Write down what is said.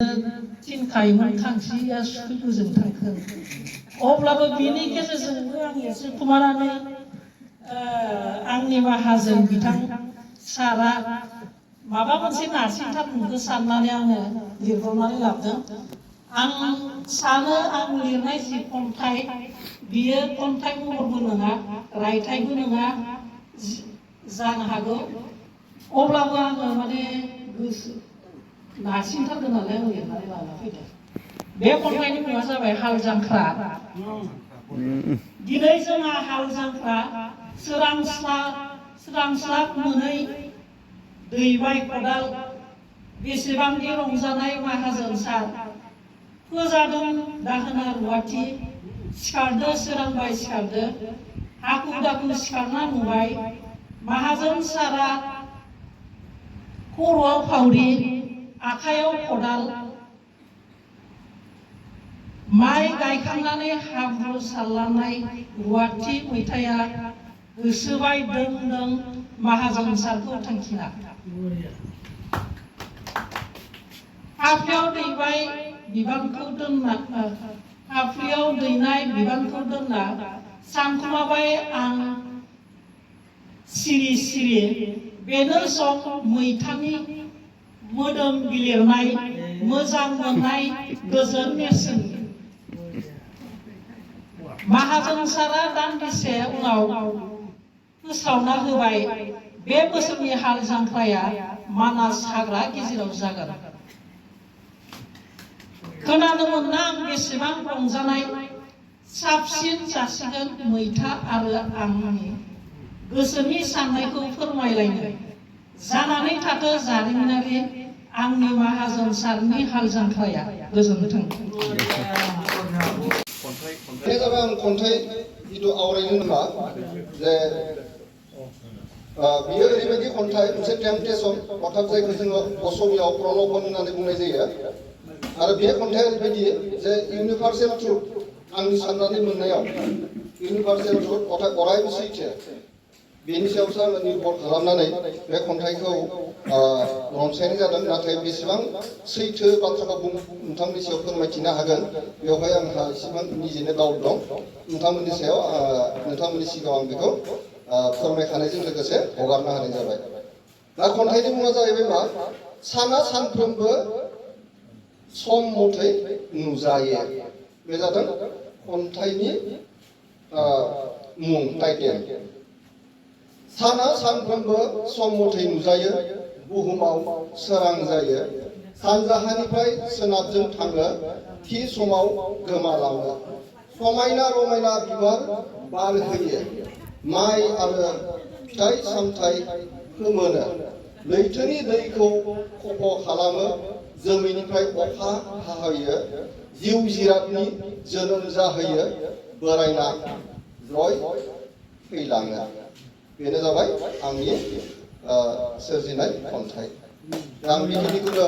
थिनखायोमोन खांसिया सुखैबोजों थांखो अब्लाबो बिनि गेजेरजोंबो आं एसे खुमानानै आंनि माहाजोन बिथां सारा माबा मोनसे नारसिनथारगोनखौ साननानै आङो लिरबावनानै लाबोदों। आं सानो आं लिरनाय जि खन्थाइ बियो खन्थाइ महरबो नङा रायथाइबो नङा जानो हागौ, अब्लाबो आङो माने गोसो नारसिनथारगोन नालाय आं लिरनानै लाना फैदों। बे खन्थाइनि मुङा जाबाय हाल जांख्रा। दिनै जोंहा हाल जांख्रा सोरांस्लाब मोनै दैबाय खदाल बेसेबांदि रंजानाय माहाजोन सार फोजादों दाहोना रुवाथि सिखारदो सोरांबाय सिखारदो हाखु दाखु सिखारना नुबाय माहाजोन सारा खर'आव फावरि आखायाव खदाल माइ गायखांनानै हाब्रु सारलांनाय रुवाथि मैथाया होसोबाय दों दों माहाजोन सारखौ थांखिना फाफ्लियाव दैबाय बिबानखौ दोनना फाफ्लियाव दैनाय बिबानखौ दोनना सानखुमाबाय आं सिरि सिरि बेनो सम मैथानि मोदोम बिलिरनाय मोजां मोननाय गोजोन नेरसोन माहाजोन सारा दान्दिसे उनाव फोस्रावना होबाय बे बोसोरनि हाल जांख्राया मानास हाग्रा गेजेराव जागोन। खोनानो मोनना आं बेसेबां रंजानाय साबसिन जासिगोन मैथा आरो आंनि गोसोनि साननायखौ फोरमायलायनो जानानै थाथो जारिमिनारि आंनि माहाजोन सारनि हाल जांख्राया। गोजोन्थों। बे जाबाय आं खन्थाइ जिथु आवरायनो नामा जे बियो ओरैबायदि खन्थाइ मोनसे टेम्पटेसन अर्थात जायखौ जोङो असमियाव प्रल'भन होननानै बुंनाय जायो। आरो बे खन्थाइया ओरैबायदि जे इउनिभार्सेल ट्रुथ आंनि साननानै मोननायाव इउनिभार्सेल ट्रुथ अर्थात अरायबो सैथो बेनि सायावसो आङो निर्भर खालामनानै बे खन्थाइखौ रनसायनाय जादों। नाथाय बेसेबां सैथो बाथ्राखौ नोंथांमोननि सायाव फोरमायथिनो हागोन बेवहाय आंहा एसेबां निजेनो डाउट दं। नोंथांमोननि सायाव नोंथांमोननि सिगाङाव आं बेखौ फोरमायखानायजों लोगोसे हगारना होनाय जाबाय। दा खन्थाइनि मुङा जाहैबाय मा साना सानफ्रोमबो सम मथै नुजायो। बे जादों खन्थाइनि मुं टाइटेल। साना सानफ्रोमबो सम मथै नुजायो बुहुमाव सोरां जायो सानजाहानिफ्राय सोनाबजों थाङो थि समाव गोमालाङो समायना रमायना बिबार बारहोयो माइ आरो फिथाइ सामथाइ फोमोनो लैथोनि दैखौ खफ' खालामो जोमैनिफ्राय अखा हाहोयो जिउ जिरादनि जोनोम जाहोयो बोरायना जय थैलाङो। बेनो जाबाय आंनि सोरजिनाय खन्थाइ। आं बेखिनिखौनो